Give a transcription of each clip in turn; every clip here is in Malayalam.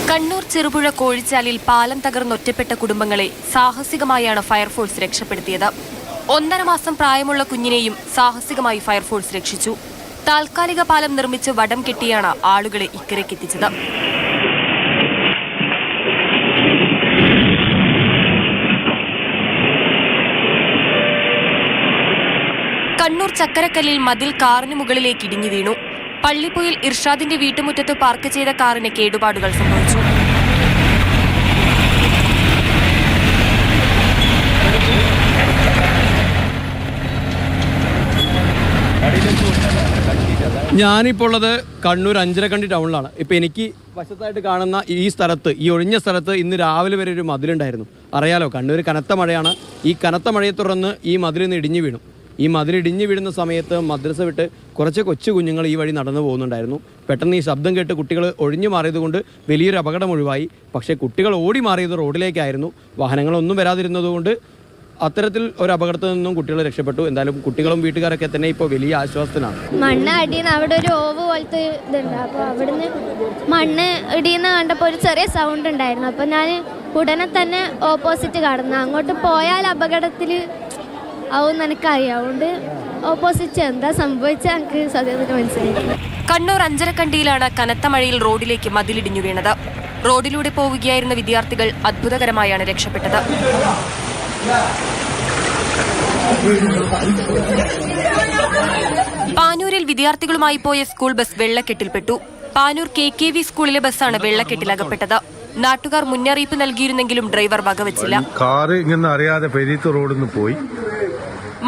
കണ്ണൂർ ചെറുപുഴ കോഴിച്ചാലിൽ പാലം തകർന്നൊറ്റപ്പെട്ട കുടുംബങ്ങളെ സാഹസികമായാണ് ഫയർഫോഴ്സ് രക്ഷപ്പെടുത്തിയത്. 1.5 മാസം പ്രായമുള്ള കുഞ്ഞിനെയും സാഹസികമായി ഫയർഫോഴ്സ് രക്ഷിച്ചു. താൽക്കാലിക പാലം നിർമ്മിച്ച് വടം കെട്ടിയാണ് ആളുകളെ ഇക്കരയ്ക്കെത്തിച്ചത്. കണ്ണൂർ ചക്കരക്കല്ലിൽ മതിൽ കാറിന് മുകളിലേക്ക് ഇടിഞ്ഞു വീണു. പള്ളിപ്പൊയിൽ ഇർഷാദിന്റെ വീട്ടുമുറ്റത്ത് പാർക്ക് ചെയ്ത കാറിന് കേടുപാടുകൾ സംഭവിച്ചു. ഞാനിപ്പോൾ ഉള്ളത് കണ്ണൂർ അഞ്ചരക്കണ്ടി ടൗണിലാണ്. ഇപ്പം എനിക്ക് വശത്തായിട്ട് കാണുന്ന ഈ സ്ഥലത്ത്, ഈ ഒഴിഞ്ഞ സ്ഥലത്ത് ഇന്ന് രാവിലെ വരെ ഒരു മതിലുണ്ടായിരുന്നു. അറിയാലോ, കണ്ണൂർ കനത്ത മഴയാണ്. ഈ കനത്ത മഴയെ തുടർന്ന് ഈ മതിലിന്ന് ഇടിഞ്ഞു വീണു. ഈ മതിലിടിഞ്ഞു വീഴുന്ന സമയത്ത് മദ്രസ വിട്ട് കുറച്ച് കൊച്ചു കുഞ്ഞുങ്ങൾ ഈ വഴി നടന്നു പോകുന്നുണ്ടായിരുന്നു. പെട്ടെന്ന് ഈ ശബ്ദം കേട്ട് കുട്ടികൾ ഒഴിഞ്ഞു മാറിയതുകൊണ്ട് വലിയൊരു അപകടം ഒഴിവായി. പക്ഷേ കുട്ടികൾ ഓടി മാറിയത് റോഡിലേക്കായിരുന്നു. വാഹനങ്ങളൊന്നും വരാതിരുന്നതുകൊണ്ട് അത്തരത്തിൽ ഒരു അപകടത്തിൽ നിന്നും കുട്ടികൾ രക്ഷപ്പെട്ടു. എന്തായാലും കുട്ടികളും വീട്ടുകാരൊക്കെ തന്നെ ഇപ്പോൾ വലിയ ആശ്വാസത്തിലാണ്. മണ്ണ് അടിയുന്ന അവിടെ ഒരു ഓവ് പോലത്തെ ഇതുണ്ട്. അപ്പോൾ അവിടുന്ന് മണ്ണ് ഇടിയുന്ന കണ്ടപ്പോൾ ഒരു ചെറിയ സൗണ്ട് ഉണ്ടായിരുന്നു. അപ്പോൾ ഞാൻ ഉടനെ തന്നെ ഓപ്പോസിറ്റ് കടന്നു. അങ്ങോട്ട് പോയാൽ അപകടത്തിൽ ആവും എനിക്കറിയാം. അതുകൊണ്ട് ഓപ്പോസിറ്റ് എന്താ സംഭവിച്ചാൽ എനിക്ക് സത്യത്തിൽ മനസ്സിലായി. കണ്ണൂർ അഞ്ചരക്കണ്ടിയിലാണ് കനത്ത മഴയിൽ റോഡിലേക്ക് മതിലിടിഞ്ഞു വീണത്. റോഡിലൂടെ പോവുകയായിരുന്ന വിദ്യാർത്ഥികൾ അത്ഭുതകരമായാണ് രക്ഷപ്പെട്ടത്. പാനൂരിൽ വിദ്യാർത്ഥികളുമായി പോയ സ്കൂൾ ബസ് വെള്ളക്കെട്ടിൽപ്പെട്ടു. പാനൂർ KKV സ്കൂളിലെ ബസ്സാണ് വെള്ളക്കെട്ടിലകപ്പെട്ടത്. നാട്ടുകാർ മുന്നറിയിപ്പ് നൽകിയിരുന്നെങ്കിലും ഡ്രൈവർ വകവെച്ചില്ല. കാറ് ഇങ്ങനെ അറിയാതെ പെരീത്ത് റോഡിൽ പോയി.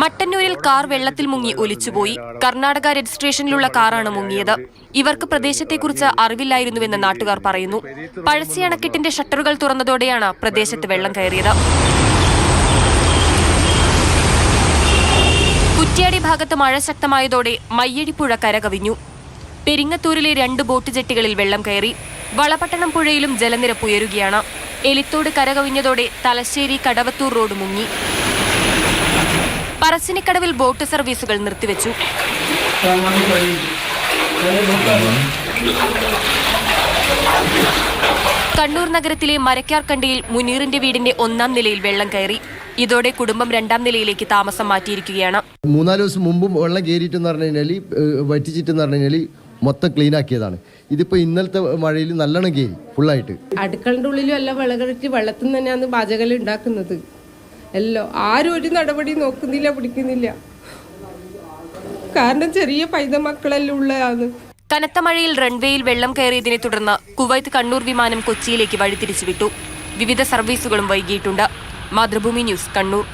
മട്ടന്നൂരിൽ കാർ വെള്ളത്തിൽ മുങ്ങി ഒലിച്ചുപോയി. കർണാടക രജിസ്ട്രേഷനിലുള്ള കാറാണ് മുങ്ങിയത്. ഇവർക്ക് പ്രദേശത്തെക്കുറിച്ച് അറിവില്ലായിരുന്നുവെന്ന് നാട്ടുകാർ പറയുന്നു. പഴശ്ശി അണക്കെട്ടിന്റെ ഷട്ടറുകൾ തുറന്നതോടെയാണ് പ്രദേശത്ത് വെള്ളം കയറിയത്. കുറ്റ്യാടി ഭാഗത്ത് മഴ ശക്തമായതോടെ മയ്യഴിപ്പുഴ കരകവിഞ്ഞു. പെരിങ്ങത്തൂരിലെ 2 ബോട്ട് ജെട്ടികളിൽ വെള്ളം കയറി. വളപട്ടണം പുഴയിലും ജലനിരപ്പ് ഉയരുകയാണ്. എലിത്തോട് കരകവിഞ്ഞതോടെ തലശ്ശേരി കടവത്തൂർ റോഡ് മുങ്ങി. പറശ്ശിനിക്കടവിൽ ബോട്ട് സർവീസുകൾ നിർത്തിവെച്ചു. കണ്ണൂർ നഗരത്തിലെ മരക്കാർക്കണ്ടിയിൽ മുനീറിന്റെ വീടിന്റെ 1-ാം നിലയിൽ വെള്ളം കയറി. ഇതോടെ കുടുംബം 2-ാം നിലയിലേക്ക് താമസം മാറ്റിയിരിക്കുകയാണ്. 3-4 ദിവസം മുമ്പും വെള്ളം കയറിയിട്ടെന്ന് പറഞ്ഞു കഴിഞ്ഞാൽ, വറ്റിച്ചിട്ടെന്ന് പറഞ്ഞു കഴിഞ്ഞാൽ മൊത്തം ക്ലീൻ ആക്കിയതാണ്. ഇതിപ്പോൾ ഇന്നലത്തെ മഴയിൽ നല്ലോണം കയറി ഫുള്ളായിട്ട്. അടുക്കളൻ്റെ ഉള്ളിലും എല്ലാം വെള്ളകഴിച്ച് വെള്ളത്തിൽ നിന്ന് തന്നെയാണ് പാചകം ഉണ്ടാക്കുന്നത്. എല്ലാം ആരും ഒരു നടപടി നോക്കുന്നില്ല, പിടിക്കുന്നില്ല. കാരണം ചെറിയ പൈത മക്കളെല്ലാം ഉള്ളതാണ്. കനത്ത മഴയിൽ റൺവേയിൽ വെള്ളം കയറിയതിനെ തുടർന്ന് കുവൈത്ത് കണ്ണൂർ വിമാനം കൊച്ചിയിലേക്ക് വഴിതിരിച്ചുവിട്ടു. വിവിധ സർവീസുകളും വൈകിയിട്ടുണ്ട്. മാതൃഭൂമി ന്യൂസ്, കണ്ണൂർ.